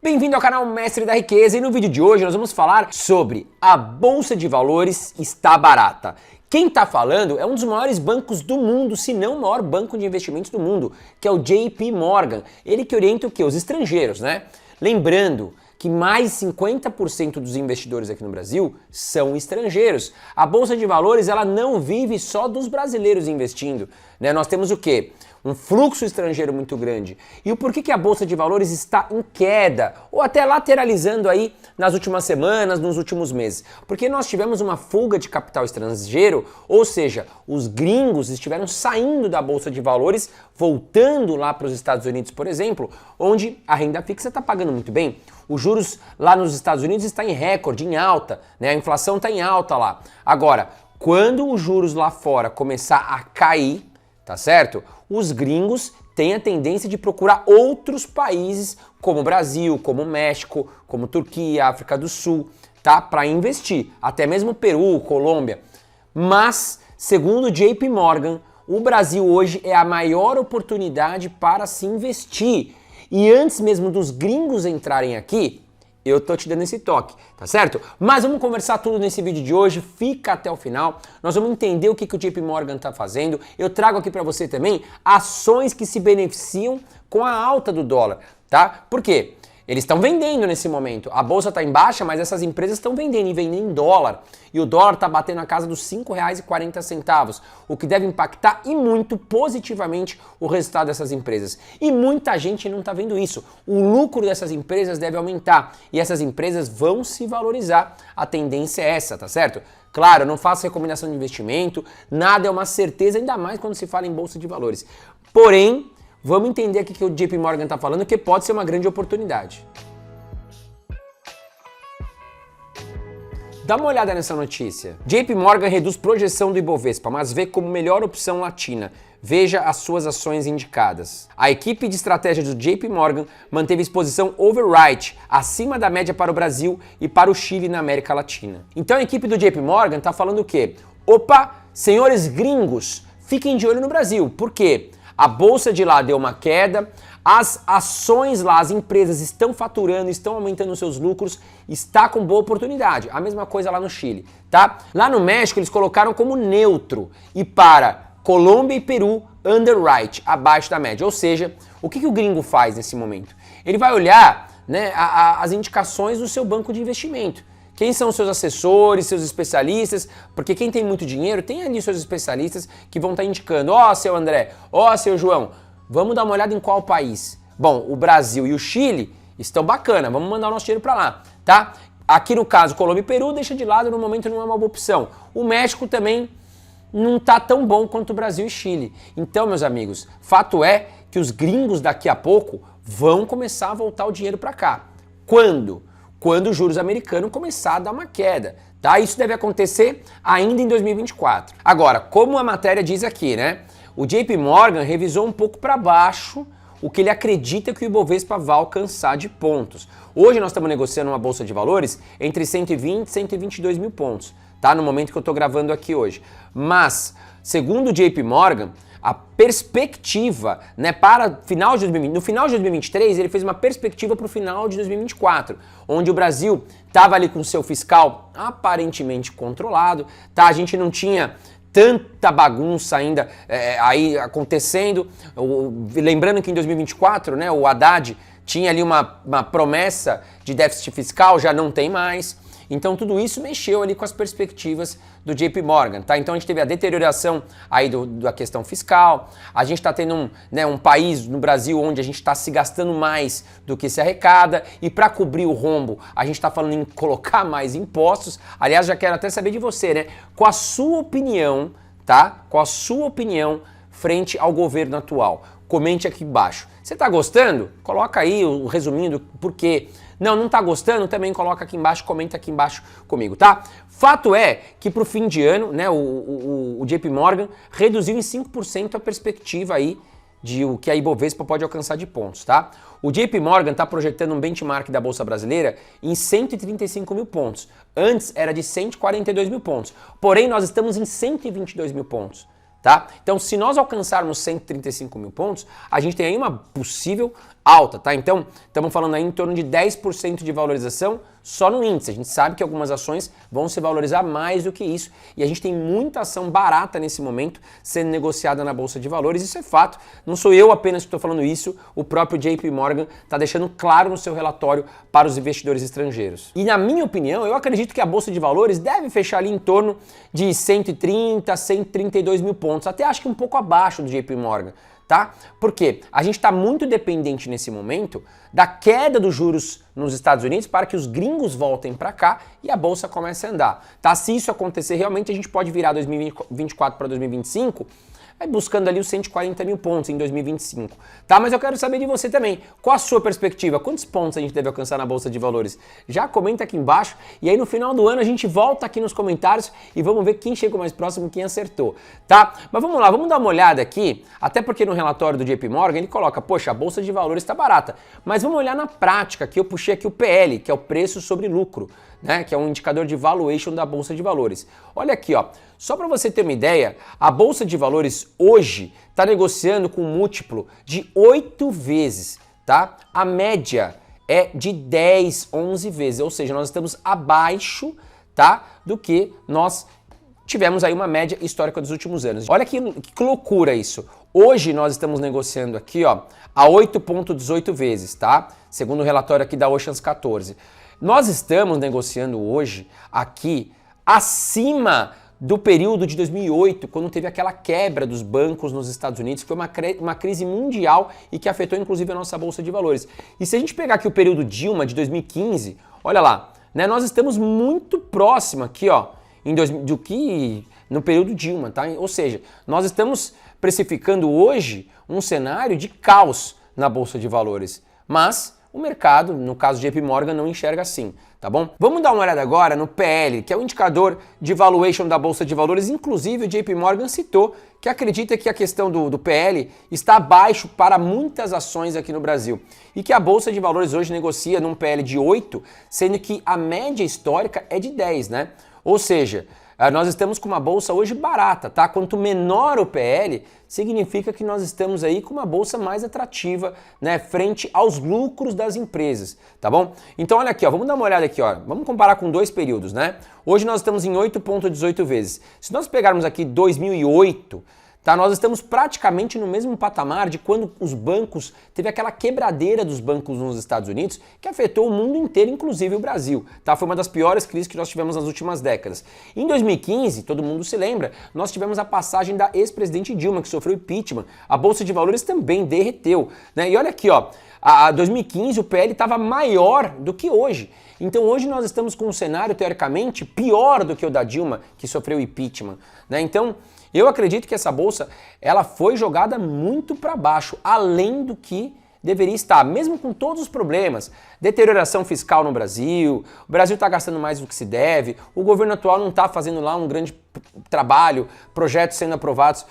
Bem-vindo ao canal Mestre da Riqueza e no vídeo de hoje nós vamos falar sobre a Bolsa de Valores está barata. Quem está falando é um dos maiores bancos do mundo, se não o maior banco de investimentos do mundo, que é o JP Morgan. Ele que orienta o quê? Os estrangeiros, né? Lembrando que mais de 50% dos investidores aqui no Brasil são estrangeiros. A Bolsa de Valores ela não vive só dos brasileiros investindo, né? Nós temos o quê? Um fluxo estrangeiro muito grande. E o porquê que a Bolsa de Valores está em queda, ou até lateralizando aí nas últimas semanas, nos últimos meses? Porque nós tivemos uma fuga de capital estrangeiro, ou seja, os gringos estiveram saindo da Bolsa de Valores, voltando lá para os Estados Unidos, por exemplo, onde a renda fixa está pagando muito bem. Os juros lá nos Estados Unidos está em recorde, em alta, né? A inflação está em alta lá. Agora, quando os juros lá fora começar a cair, tá certo? Os gringos têm a tendência de procurar outros países, como Brasil, como México, como Turquia, África do Sul, tá? Para investir, até mesmo Peru, Colômbia. Mas, segundo o JP Morgan, o Brasil hoje é a maior oportunidade para se investir. E antes mesmo dos gringos entrarem aqui, eu tô te dando esse toque, tá certo? Mas vamos conversar tudo nesse vídeo de hoje, fica até o final. Nós vamos entender o que o JP Morgan tá fazendo. Eu trago aqui para você também ações que se beneficiam com a alta do dólar, tá? Por quê? Eles estão vendendo nesse momento. A bolsa está em baixa, mas essas empresas estão vendendo e vendendo em dólar. E o dólar está batendo na casa dos R$ 5,40, o que deve impactar e muito positivamente o resultado dessas empresas. E muita gente não está vendo isso. O lucro dessas empresas deve aumentar e essas empresas vão se valorizar. A tendência é essa, tá certo? Claro, eu não faço recomendação de investimento, nada é uma certeza, ainda mais quando se fala em bolsa de valores. Porém, vamos entender aqui que o JP Morgan está falando que pode ser uma grande oportunidade. Dá uma olhada nessa notícia. JP Morgan reduz projeção do Ibovespa, mas vê como melhor opção latina. Veja as suas ações indicadas. A equipe de estratégia do JP Morgan manteve exposição overweight, acima da média para o Brasil e para o Chile na América Latina. Então a equipe do JP Morgan está falando o quê? Opa, senhores gringos, fiquem de olho no Brasil. Por quê? A bolsa de lá deu uma queda, as ações lá, as empresas estão faturando, estão aumentando seus lucros, está com boa oportunidade. A mesma coisa lá no Chile, tá? Lá no México eles colocaram como neutro e para Colômbia e Peru, underweight, abaixo da média. Ou seja, o que o gringo faz nesse momento? Ele vai olhar, né, as indicações do seu banco de investimento. Quem são os seus assessores, seus especialistas? Porque quem tem muito dinheiro tem ali seus especialistas que vão estar indicando, ó, seu André, ó, seu João, vamos dar uma olhada em qual país. Bom, o Brasil e o Chile estão bacana, vamos mandar o nosso dinheiro para lá, tá? Aqui no caso, Colômbia e Peru deixa de lado, no momento não é uma boa opção. O México também não tá tão bom quanto o Brasil e Chile. Então, meus amigos, fato é que os gringos daqui a pouco vão começar a voltar o dinheiro para cá. Quando? Quando o juros americano começar a dar uma queda, tá? Isso deve acontecer ainda em 2024. Agora, como a matéria diz aqui, né? O JP Morgan revisou um pouco para baixo o que ele acredita que o Ibovespa vai alcançar de pontos. Hoje nós estamos negociando uma bolsa de valores entre 120 e 122 mil pontos, tá? No momento que eu estou gravando aqui hoje. Mas, segundo o JP Morgan, a perspectiva, né, para final de 2020, no final de 2023 ele fez uma perspectiva para o final de 2024, onde o Brasil estava ali com o seu fiscal aparentemente controlado, tá? A gente não tinha tanta bagunça ainda aí acontecendo. Lembrando que em 2024, né, o Haddad tinha ali uma promessa de déficit fiscal, já não tem mais. Então tudo isso mexeu ali com as perspectivas do JP Morgan, tá? Então a gente teve a deterioração aí da questão fiscal, a gente está tendo um país no Brasil onde a gente está se gastando mais do que se arrecada e para cobrir o rombo a gente está falando em colocar mais impostos. Aliás, já quero até saber de você, né? Qual a sua opinião, tá? Qual a sua opinião frente ao governo atual? Comente aqui embaixo. Você está gostando? Coloca aí o resuminho do porquê. Não está gostando? Também coloca aqui embaixo, comenta aqui embaixo comigo, tá? Fato é que para o fim de ano, né, o JP Morgan reduziu em 5% a perspectiva aí de o que a Ibovespa pode alcançar de pontos, tá? O JP Morgan está projetando um benchmark da Bolsa Brasileira em 135 mil pontos. Antes era de 142 mil pontos. Porém, nós estamos em 122 mil pontos. Tá? Então, se nós alcançarmos 135 mil pontos, a gente tem aí uma possível alta, tá? Então, estamos falando aí em torno de 10% de valorização só no índice. A gente sabe que algumas ações vão se valorizar mais do que isso e a gente tem muita ação barata nesse momento sendo negociada na Bolsa de Valores. Isso é fato, não sou eu apenas que estou falando isso, o próprio JP Morgan está deixando claro no seu relatório para os investidores estrangeiros. E na minha opinião, eu acredito que a Bolsa de Valores deve fechar ali em torno de 130 a 132 mil pontos, até acho que um pouco abaixo do JP Morgan. Tá? Porque a gente está muito dependente nesse momento da queda dos juros nos Estados Unidos para que os gringos voltem para cá e a bolsa comece a andar. Tá? Se isso acontecer, realmente a gente pode virar 2024 para 2025 buscando ali os 140 mil pontos em 2025, tá? Mas eu quero saber de você também, qual a sua perspectiva? Quantos pontos a gente deve alcançar na Bolsa de Valores? Já comenta aqui embaixo e aí no final do ano a gente volta aqui nos comentários e vamos ver quem chegou mais próximo, quem acertou, tá? Mas vamos lá, vamos dar uma olhada aqui, até porque no relatório do JP Morgan ele coloca, poxa, a Bolsa de Valores está barata, mas vamos olhar na prática, que eu puxei aqui o PL, que é o preço sobre lucro, né, que é um indicador de valuation da Bolsa de Valores. Olha aqui, ó, só para você ter uma ideia, a Bolsa de Valores hoje está negociando com um múltiplo de 8 vezes, tá? A média é de 10, 11 vezes, ou seja, nós estamos abaixo, tá, do que nós tivemos aí uma média histórica dos últimos anos. Olha que loucura isso. Hoje nós estamos negociando aqui, ó, a 8,18 vezes, tá? Segundo o relatório aqui da Oceans 14. Nós estamos negociando hoje aqui acima do período de 2008, quando teve aquela quebra dos bancos nos Estados Unidos, que foi uma crise mundial e que afetou inclusive a nossa Bolsa de Valores. E se a gente pegar aqui o período Dilma de 2015, olha lá, né, nós estamos muito próximo aqui, ó, do que no período Dilma, tá? Ou seja, nós estamos precificando hoje um cenário de caos na Bolsa de Valores, mas o mercado, no caso de JP Morgan, não enxerga assim, tá bom? Vamos dar uma olhada agora no PL, que é o indicador de valuation da Bolsa de Valores. Inclusive, o JP Morgan citou que acredita que a questão do PL está abaixo para muitas ações aqui no Brasil e que a Bolsa de Valores hoje negocia num PL de 8, sendo que a média histórica é de 10, né? Ou seja, nós estamos com uma bolsa hoje barata, tá? Quanto menor o PL, significa que nós estamos aí com uma bolsa mais atrativa, né, frente aos lucros das empresas, tá bom? Então olha aqui, ó, vamos dar uma olhada aqui, ó. Vamos comparar com dois períodos, né? Hoje nós estamos em 8,18 vezes. Se nós pegarmos aqui 2008, tá? Nós estamos praticamente no mesmo patamar de quando os bancos, teve aquela quebradeira dos bancos nos Estados Unidos que afetou o mundo inteiro, inclusive o Brasil, tá? Foi uma das piores crises que nós tivemos nas últimas décadas. Em 2015, todo mundo se lembra, nós tivemos a passagem da ex-presidente Dilma, que sofreu impeachment. A Bolsa de Valores também derreteu, né? E olha aqui, ó, a 2015 o PL estava maior do que hoje. Então hoje nós estamos com um cenário, teoricamente, pior do que o da Dilma, que sofreu impeachment, né? Então, eu acredito que essa bolsa, ela foi jogada muito para baixo, além do que deveria estar, mesmo com todos os problemas, deterioração fiscal no Brasil, o Brasil está gastando mais do que se deve, o governo atual não está fazendo lá um grande trabalho, projetos sendo aprovados,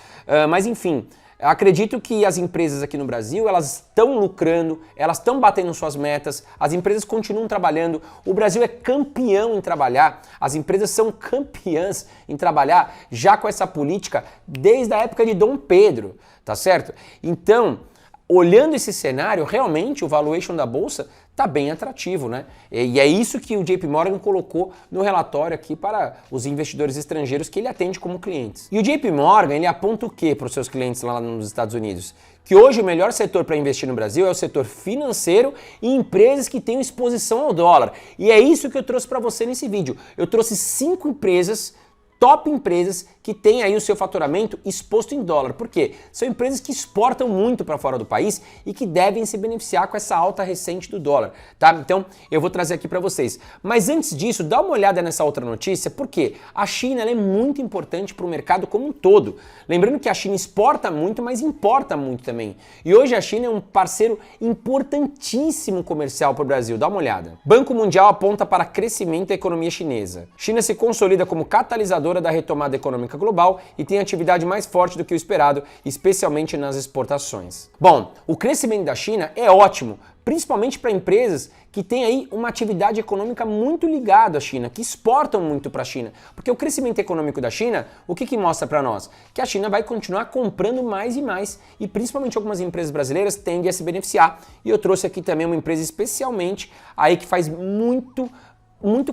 mas enfim, acredito que as empresas aqui no Brasil, elas estão lucrando, elas estão batendo suas metas, as empresas continuam trabalhando, o Brasil é campeão em trabalhar, as empresas são campeãs em trabalhar já com essa política desde a época de Dom Pedro, tá certo? Então, olhando esse cenário, realmente o valuation da bolsa está bem atrativo, né? E é isso que o JP Morgan colocou no relatório aqui para os investidores estrangeiros que ele atende como clientes. E o JP Morgan, ele aponta o quê para os seus clientes lá nos Estados Unidos? Que hoje o melhor setor para investir no Brasil é o setor financeiro e empresas que têm exposição ao dólar. E é isso que eu trouxe para você nesse vídeo. Eu trouxe 5 empresas, top empresas que têm aí o seu faturamento exposto em dólar. Por quê? São empresas que exportam muito para fora do país e que devem se beneficiar com essa alta recente do dólar, tá? Então, eu vou trazer aqui para vocês. Mas antes disso, dá uma olhada nessa outra notícia, porque a China ela é muito importante para o mercado como um todo. Lembrando que a China exporta muito, mas importa muito também. E hoje a China é um parceiro importantíssimo comercial para o Brasil. Dá uma olhada. Banco Mundial aponta para crescimento da economia chinesa. China se consolida como catalisadora da retomada econômica econômica global e tem atividade mais forte do que o esperado, especialmente nas exportações. Bom, o crescimento da China é ótimo, principalmente para empresas que têm aí uma atividade econômica muito ligada à China, que exportam muito para a China. Porque o crescimento econômico da China, o que mostra para nós? Que a China vai continuar comprando mais e mais, e principalmente algumas empresas brasileiras tendem a se beneficiar. E eu trouxe aqui também uma empresa especialmente aí que faz muito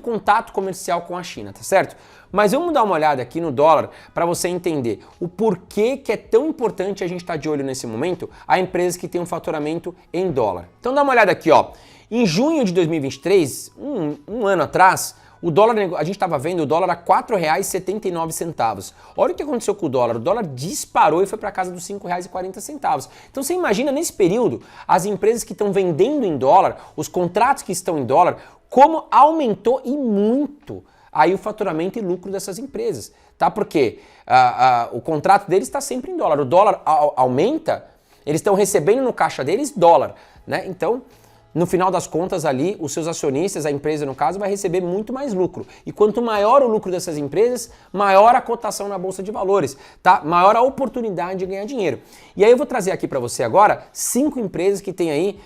contato comercial com a China, tá certo? Mas vamos dar uma olhada aqui no dólar para você entender o porquê que é tão importante a gente estar de olho nesse momento a empresas que têm um faturamento em dólar. Então dá uma olhada aqui, ó. Em junho de 2023, um ano atrás, o dólar, a gente estava vendo o dólar a R$ 4,79. Olha o que aconteceu com o dólar disparou e foi para casa dos R$ 5,40. Então você imagina nesse período as empresas que estão vendendo em dólar, os contratos que estão em dólar, como aumentou e muito aí o faturamento e lucro dessas empresas, tá? Porque o contrato deles está sempre em dólar. O dólar aumenta, eles estão recebendo no caixa deles dólar, né? Então, no final das contas ali, os seus acionistas, a empresa no caso, vai receber muito mais lucro. E quanto maior o lucro dessas empresas, maior a cotação na Bolsa de Valores, tá? Maior a oportunidade de ganhar dinheiro. E aí eu vou trazer aqui para você agora 5 empresas que têm aí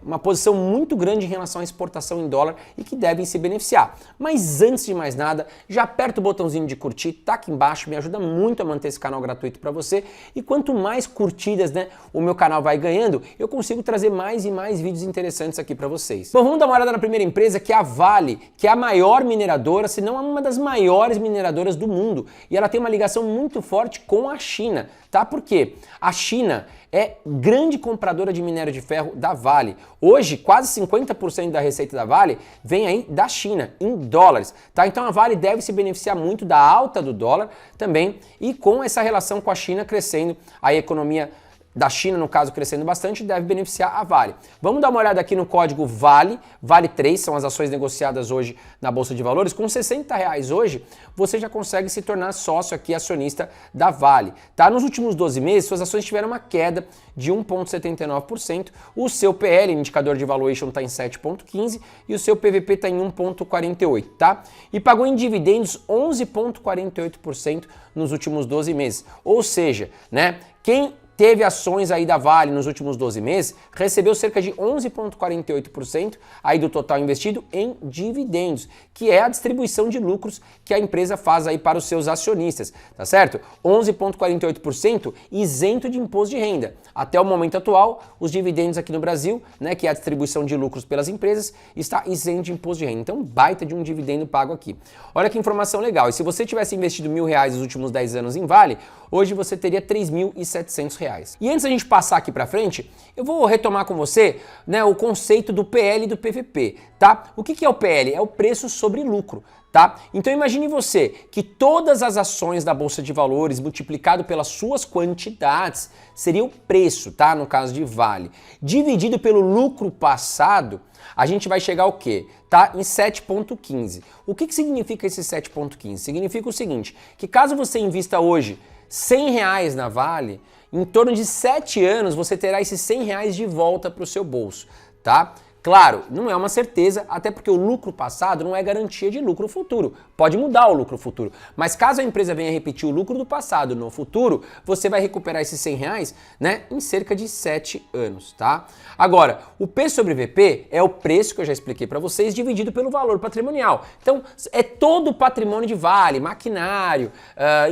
uma posição muito grande em relação à exportação em dólar e que devem se beneficiar. Mas antes de mais nada, já aperta o botãozinho de curtir, tá aqui embaixo, me ajuda muito a manter esse canal gratuito para você. E quanto mais curtidas, né, o meu canal vai ganhando, eu consigo trazer mais e mais vídeos interessantes aqui para vocês. Bom, vamos dar uma olhada na primeira empresa, que é a Vale, que é a maior mineradora, se não uma das maiores mineradoras do mundo. E ela tem uma ligação muito forte com a China, tá? Por quê? A China é grande compradora de minério de ferro da Vale. Hoje, quase 50% da receita da Vale vem aí da China, em dólares, tá? Então a Vale deve se beneficiar muito da alta do dólar também e com essa relação com a China crescendo, a economia da China, no caso, crescendo bastante, deve beneficiar a Vale. Vamos dar uma olhada aqui no código VALE, Vale3, são as ações negociadas hoje na Bolsa de Valores. Com R$60 hoje, você já consegue se tornar sócio aqui, acionista da Vale. Tá? Nos últimos 12 meses, suas ações tiveram uma queda de 1,79%, o seu PL, indicador de valuation, está em 7,15% e o seu PVP está em 1,48%, tá? E pagou em dividendos 11,48% nos últimos 12 meses. Ou seja, né, quem teve ações aí da Vale nos últimos 12 meses, recebeu cerca de 11,48% aí do total investido em dividendos, que é a distribuição de lucros que a empresa faz aí para os seus acionistas, tá certo? 11,48% isento de imposto de renda. Até o momento atual, os dividendos aqui no Brasil, né, que é a distribuição de lucros pelas empresas, está isento de imposto de renda. Então, baita de um dividendo pago aqui. Olha que informação legal. E se você tivesse investido R$1.000 nos últimos 10 anos em Vale, hoje você teria R$3.700. E antes da gente passar aqui para frente, eu vou retomar com você, né, o conceito do PL e do PVP, tá? O que é o PL? É o preço sobre lucro, tá? Então imagine você que todas as ações da Bolsa de Valores multiplicado pelas suas quantidades seria o preço, tá? No caso de Vale. Dividido pelo lucro passado, a gente vai chegar ao quê? Tá? Em 7,15. O que significa esse 7,15? Significa o seguinte, que caso você invista hoje R$100 na Vale, em torno de 7 anos você terá esses R$100 de volta para o seu bolso, tá? Claro, não é uma certeza, até porque o lucro passado não é garantia de lucro futuro. Pode mudar o lucro futuro. Mas caso a empresa venha repetir o lucro do passado no futuro, você vai recuperar esses R$100, né, em cerca de 7 anos, tá? Agora, o P sobre VP é o preço que eu já expliquei para vocês, dividido pelo valor patrimonial. Então, é todo o patrimônio de Vale, maquinário,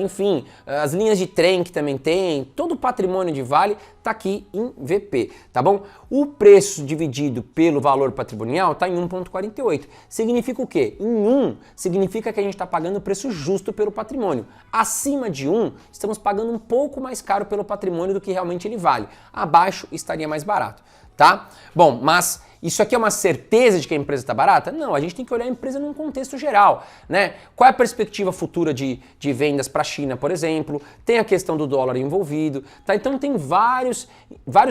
enfim, as linhas de trem que também tem, todo o patrimônio de Vale está aqui em VP, tá bom? O preço dividido pelo valor patrimonial está em 1,48. Significa o quê? Em 1, significa que a gente está pagando o preço justo pelo patrimônio. Acima de 1, estamos pagando um pouco mais caro pelo patrimônio do que realmente ele vale. Abaixo, estaria mais barato, tá? Bom, mas isso aqui é uma certeza de que a empresa está barata? Não, a gente tem que olhar a empresa num contexto geral, né? Qual é a perspectiva futura de vendas para a China, por exemplo? Tem a questão do dólar envolvido, tá? Então tem vários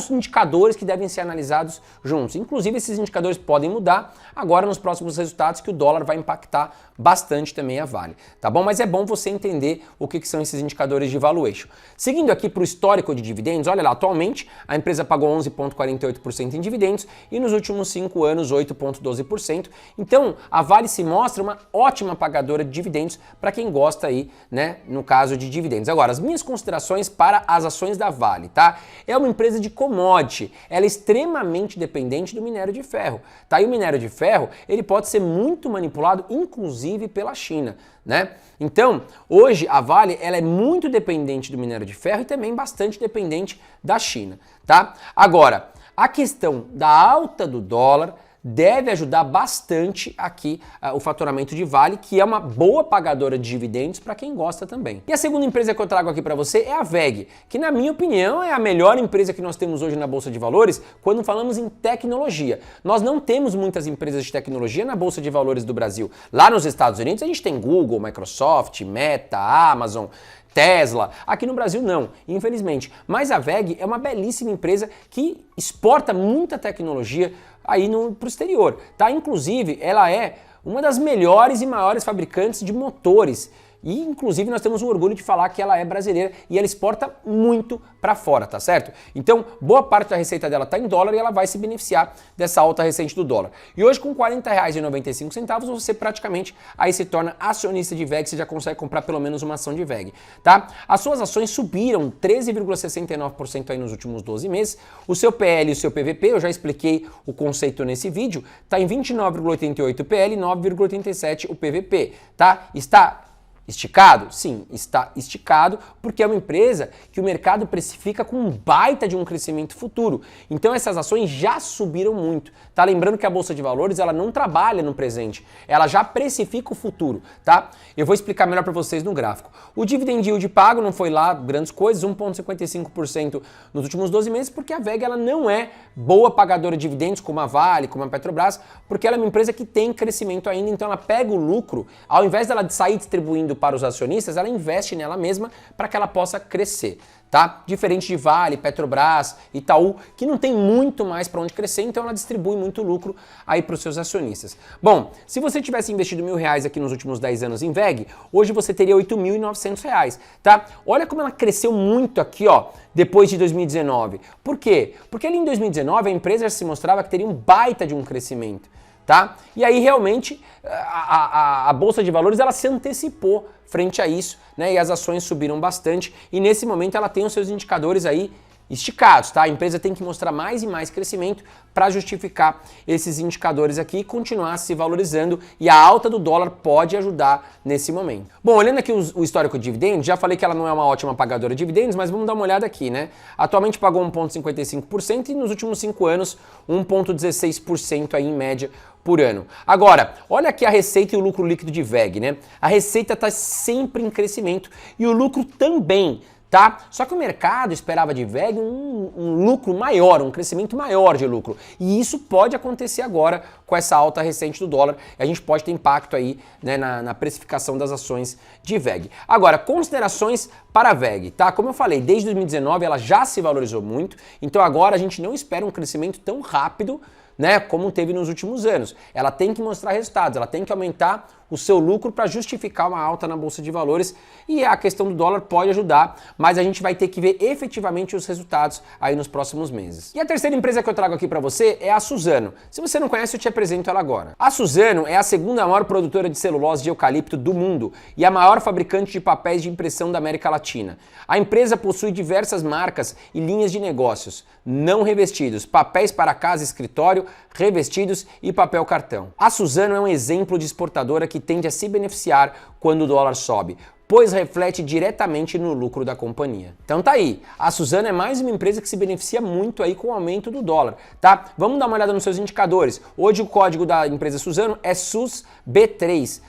indicadores que devem ser analisados juntos. Inclusive esses indicadores podem mudar agora nos próximos resultados, que o dólar vai impactar bastante também a Vale, tá bom? Mas é bom você entender o que são esses indicadores de valuation. Seguindo aqui para o histórico de dividendos, olha lá, atualmente a empresa pagou 11,48% em dividendos e nos últimos últimos 5 anos 8,12%. Então, a Vale se mostra uma ótima pagadora de dividendos para quem gosta aí, né, no caso de dividendos. Agora, as minhas considerações para as ações da Vale, tá? É uma empresa de commodity, ela é extremamente dependente do minério de ferro, tá? E o minério de ferro, ele pode ser muito manipulado, inclusive pela China, né? Então, hoje a Vale, ela é muito dependente do minério de ferro e também bastante dependente da China, tá? Agora, a questão da alta do dólar deve ajudar bastante aqui o faturamento de Vale, que é uma boa pagadora de dividendos para quem gosta também. E a segunda empresa que eu trago aqui para você é a WEG, que na minha opinião é a melhor empresa que nós temos hoje na Bolsa de Valores quando falamos em tecnologia. Nós não temos muitas empresas de tecnologia na Bolsa de Valores do Brasil. Lá nos Estados Unidos a gente tem Google, Microsoft, Meta, Amazon, Tesla. Aqui no Brasil não, infelizmente. Mas a WEG é uma belíssima empresa que exporta muita tecnologia aí pro exterior, tá? Inclusive, ela é uma das melhores e maiores fabricantes de motores. E, inclusive, nós temos o orgulho de falar que ela é brasileira e ela exporta muito para fora, tá certo? Então, boa parte da receita dela está em dólar e ela vai se beneficiar dessa alta recente do dólar. E hoje, com R$ 40,95, você praticamente aí se torna acionista de WEG, você já consegue comprar pelo menos uma ação de WEG, tá? As suas ações subiram 13,69% aí nos últimos 12 meses. O seu PL e o seu PVP, eu já expliquei o conceito nesse vídeo, tá em 29,88 o PL e 9,87 o PVP, tá? Está esticado? Sim, está esticado porque é uma empresa que o mercado precifica com um baita de um crescimento futuro. Então essas ações já subiram muito, tá? Lembrando que a Bolsa de Valores, ela não trabalha no presente, ela já precifica o futuro, tá? Eu vou explicar melhor para vocês no gráfico. O dividend yield pago não foi lá grandes coisas, 1,55% nos últimos 12 meses, porque a WEG ela não é boa pagadora de dividendos como a Vale, como a Petrobras, porque ela é uma empresa que tem crescimento ainda, então ela pega o lucro, ao invés dela sair distribuindo para os acionistas, ela investe nela mesma para que ela possa crescer, tá? Diferente de Vale, Petrobras, Itaú, que não tem muito mais para onde crescer, então ela distribui muito lucro aí para os seus acionistas. Bom, se você tivesse investido R$1.000 aqui nos últimos 10 anos em WEG, hoje você teria R$ 8.900, tá? Olha como ela cresceu muito aqui, ó, depois de 2019. Por quê? Porque ali em 2019 a empresa já se mostrava que teria um baita de um crescimento. Tá? E aí realmente a Bolsa de Valores ela se antecipou frente a isso, né? E as ações subiram bastante e nesse momento ela tem os seus indicadores aí esticados, tá? A empresa tem que mostrar mais e mais crescimento para justificar esses indicadores aqui e continuar se valorizando e a alta do dólar pode ajudar nesse momento. Bom, olhando aqui o histórico de dividendos, já falei que ela não é uma ótima pagadora de dividendos, mas vamos dar uma olhada aqui, né? Atualmente pagou 1,55% e nos últimos 5 anos 1,16% aí em média por ano. Agora, olha aqui a receita e o lucro líquido de WEG, né? A receita está sempre em crescimento e o lucro também, tá? Só que o mercado esperava de WEG um lucro maior, um crescimento maior de lucro. E isso pode acontecer agora com essa alta recente do dólar. E a gente pode ter impacto aí, né, na precificação das ações de WEG. Agora, considerações para a WEG, tá? Como eu falei, desde 2019 ela já se valorizou muito. Então agora a gente não espera um crescimento tão rápido, né, como teve nos últimos anos. Ela tem que mostrar resultados, ela tem que aumentar o seu lucro para justificar uma alta na Bolsa de Valores e a questão do dólar pode ajudar, mas a gente vai ter que ver efetivamente os resultados aí nos próximos meses. E a terceira empresa que eu trago aqui para você é a Suzano. Se você não conhece, eu te apresento ela agora. A Suzano é a segunda maior produtora de celulose de eucalipto do mundo e a maior fabricante de papéis de impressão da América Latina. A empresa possui diversas marcas e linhas de negócios, não revestidos, papéis para casa e escritório, revestidos e papel cartão. A Suzano é um exemplo de exportadora que tende a se beneficiar quando o dólar sobe, pois reflete diretamente no lucro da companhia. Então tá aí, a Suzano é mais uma empresa que se beneficia muito aí com o aumento do dólar, tá? Vamos dar uma olhada nos seus indicadores. Hoje o código da empresa Suzano é SUSB3.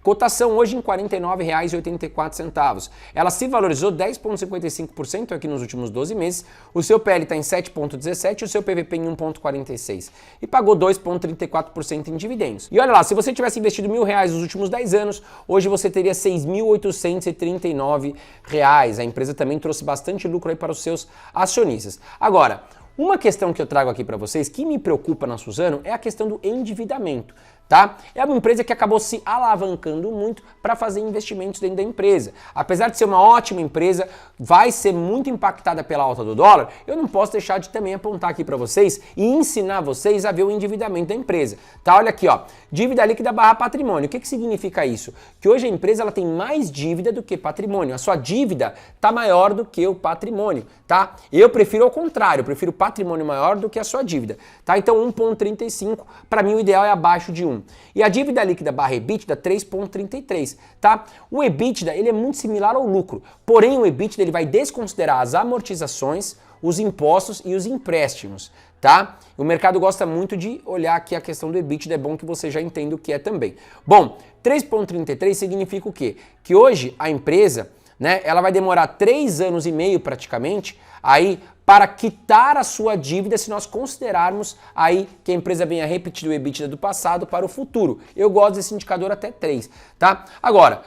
Cotação hoje em R$ 49,84. Ela se valorizou 10,55% aqui nos últimos 12 meses. O seu PL está em 7,17 e o seu PVP em 1,46. E pagou 2,34% em dividendos. E olha lá, se você tivesse investido R$1.000 nos últimos 10 anos, hoje você teria R$ 6.839. A empresa também trouxe bastante lucro aí para os seus acionistas. Agora, uma questão que eu trago aqui para vocês que me preocupa na Suzano é a questão do endividamento. tá? É uma empresa que acabou se alavancando muito para fazer investimentos dentro da empresa. Apesar de ser uma ótima empresa, vai ser muito impactada pela alta do dólar, eu não posso deixar de também apontar aqui para vocês e ensinar vocês a ver o endividamento da empresa, tá? Olha aqui, ó, dívida líquida barra patrimônio. O que significa isso? Que hoje a empresa ela tem mais dívida do que patrimônio. A sua dívida está maior do que o patrimônio, tá? Eu prefiro ao contrário, eu prefiro patrimônio maior do que a sua dívida, tá? Então 1,35, para mim o ideal é abaixo de 1. E a dívida líquida barra EBITDA 3,33, tá? O EBITDA, ele é muito similar ao lucro, porém o EBITDA ele vai desconsiderar as amortizações, os impostos e os empréstimos, tá? O mercado gosta muito de olhar aqui a questão do EBITDA, é bom que você já entenda o que é também. Bom, 3,33 significa o quê? Que hoje a empresa, né, ela vai demorar 3 anos e meio praticamente aí para quitar a sua dívida se nós considerarmos aí que a empresa venha repetir o EBITDA do passado para o futuro. Eu gosto desse indicador até 3, tá? Agora,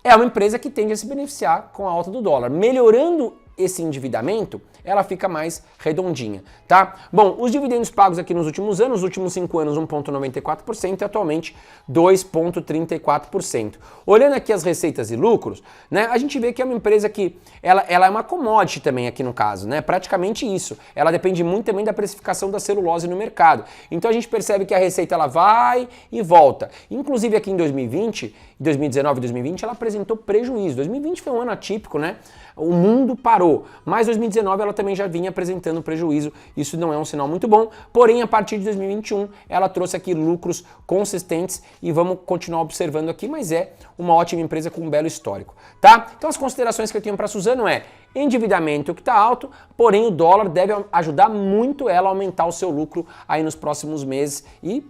é uma empresa que tende a se beneficiar com a alta do dólar. Melhorando esse endividamento, ela fica mais redondinha, tá? Bom, os dividendos pagos aqui nos últimos anos, nos últimos 5 anos 1,94% e atualmente 2,34%. Olhando aqui as receitas e lucros, né, a gente vê que é uma empresa que ela é uma commodity também aqui no caso, né? Praticamente isso. Ela depende muito também da precificação da celulose no mercado. Então a gente percebe que a receita ela vai e volta. Inclusive aqui em 2020, 2019 e 2020 ela apresentou prejuízo. 2020 foi um ano atípico, né? O mundo parou, mas 2019 ela também já vinha apresentando prejuízo, isso não é um sinal muito bom, porém a partir de 2021 ela trouxe aqui lucros consistentes e vamos continuar observando aqui, mas é uma ótima empresa com um belo histórico, tá? Então as considerações que eu tenho para a Suzano é endividamento que está alto, porém o dólar deve ajudar muito ela a aumentar o seu lucro aí nos próximos meses e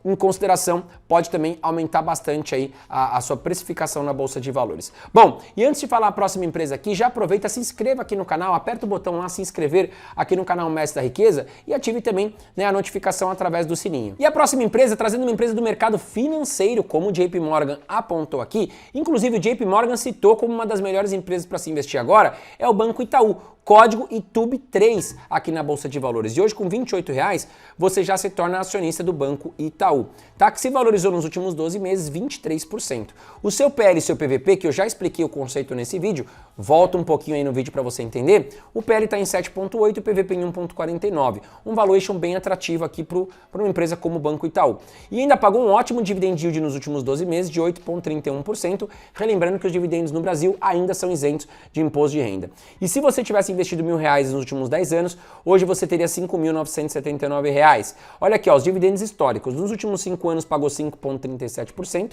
em consideração, pode também aumentar bastante aí a sua precificação na Bolsa de Valores. Bom, e antes de falar a próxima empresa aqui, já aproveita, se inscreva aqui no canal, aperta o botão lá, se inscrever aqui no canal Mestre da Riqueza e ative também, né, a notificação através do sininho. E a próxima empresa, trazendo uma empresa do mercado financeiro, como o JP Morgan apontou aqui, inclusive o JP Morgan citou como uma das melhores empresas para se investir agora, é o Banco Itaú. Código ITUB3 aqui na Bolsa de Valores. E hoje, com R$ 28,00, você já se torna acionista do Banco Itaú, tá? Que se valorizou nos últimos 12 meses 23%. O seu PL e seu PVP, que eu já expliquei o conceito nesse vídeo, volta um pouquinho aí no vídeo para você entender. O PL está em 7,8 e o PVP em 1,49. Um valuation bem atrativo aqui para uma empresa como o Banco Itaú. E ainda pagou um ótimo dividend yield nos últimos 12 meses de 8,31%, relembrando que os dividendos no Brasil ainda são isentos de imposto de renda. E se você tivesse investido R$1.000 nos últimos 10 anos, hoje você teria R$ 5.979. Olha aqui, ó, os dividendos históricos. Nos últimos 5 anos pagou 5,37%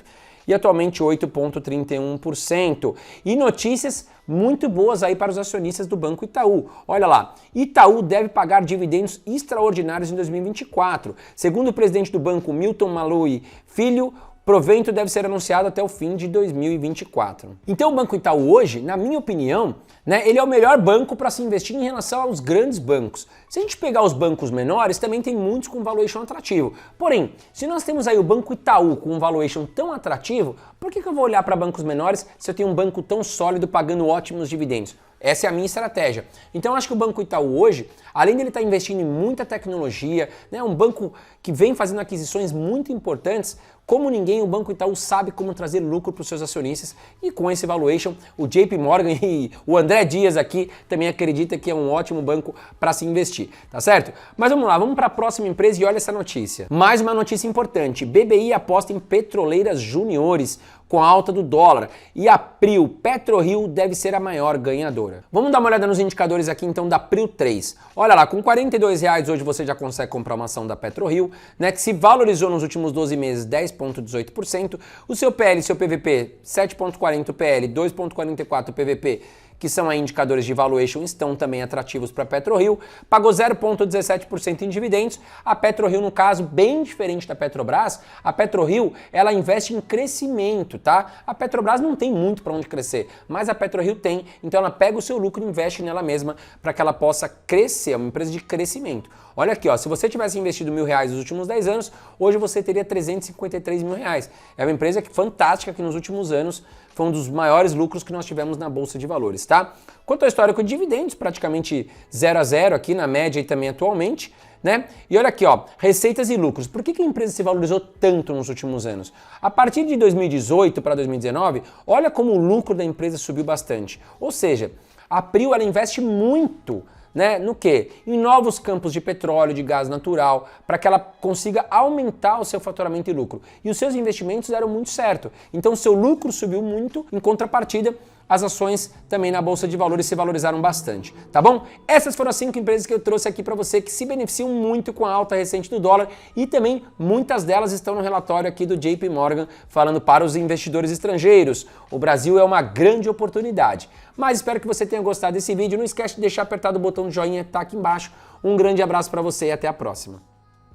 e atualmente 8,31%. E notícias muito boas aí para os acionistas do Banco Itaú. Olha lá, Itaú deve pagar dividendos extraordinários em 2024. Segundo o presidente do banco, Milton Malui Filho, provento deve ser anunciado até o fim de 2024. Então o Banco Itaú hoje, na minha opinião, né, ele é o melhor banco para se investir em relação aos grandes bancos. Se a gente pegar os bancos menores, também tem muitos com valuation atrativo. Porém, se nós temos aí o Banco Itaú com um valuation tão atrativo, por que eu vou olhar para bancos menores se eu tenho um banco tão sólido pagando ótimos dividendos? Essa é a minha estratégia. Então eu acho que o Banco Itaú hoje, além de ele estar investindo em muita tecnologia, né, um banco que vem fazendo aquisições muito importantes, como ninguém, o Banco Itaú sabe como trazer lucro para os seus acionistas e com esse valuation, o JP Morgan e o André Dias aqui também acredita que é um ótimo banco para se investir, tá certo? Mas vamos lá, vamos para a próxima empresa e olha essa notícia. Mais uma notícia importante, BBI aposta em petroleiras juniores com a alta do dólar e a PRIO, PetroRio, deve ser a maior ganhadora. Vamos dar uma olhada nos indicadores aqui então da PRIO 3. Olha lá, com R$ 42,00 hoje você já consegue comprar uma ação da PetroRio, né, que se valorizou nos últimos 12 meses 10,18%, o seu PL e seu PVP 7,40 PL, 2,44 PVP, que são aí indicadores de valuation, estão também atrativos para a PetroRio, pagou 0,17% em dividendos. A PetroRio, no caso, bem diferente da Petrobras, a PetroRio, ela investe em crescimento, tá? A Petrobras não tem muito para onde crescer, mas a PetroRio tem, então ela pega o seu lucro e investe nela mesma para que ela possa crescer, é uma empresa de crescimento. Olha aqui, ó, se você tivesse investido R$1.000 nos últimos 10 anos, hoje você teria R$353 mil. É uma empresa fantástica que nos últimos anos foi um dos maiores lucros que nós tivemos na Bolsa de Valores, tá? Quanto ao histórico de dividendos, praticamente 0 a 0 aqui na média e também atualmente, né? E olha aqui, ó, receitas e lucros. Por que a empresa se valorizou tanto nos últimos anos? A partir de 2018 para 2019, olha como o lucro da empresa subiu bastante. Ou seja, a Prio ela investe muito, né, no quê? Em novos campos de petróleo, de gás natural, para que ela consiga aumentar o seu faturamento e lucro. E os seus investimentos deram muito certo. Então o seu lucro subiu muito, em contrapartida, as ações também na Bolsa de Valores se valorizaram bastante, tá bom? Essas foram as 5 empresas que eu trouxe aqui para você que se beneficiam muito com a alta recente do dólar e também muitas delas estão no relatório aqui do JP Morgan falando para os investidores estrangeiros. O Brasil é uma grande oportunidade. Mas espero que você tenha gostado desse vídeo. Não esquece de deixar apertado o botão de joinha que tá aqui embaixo. Um grande abraço para você e até a próxima.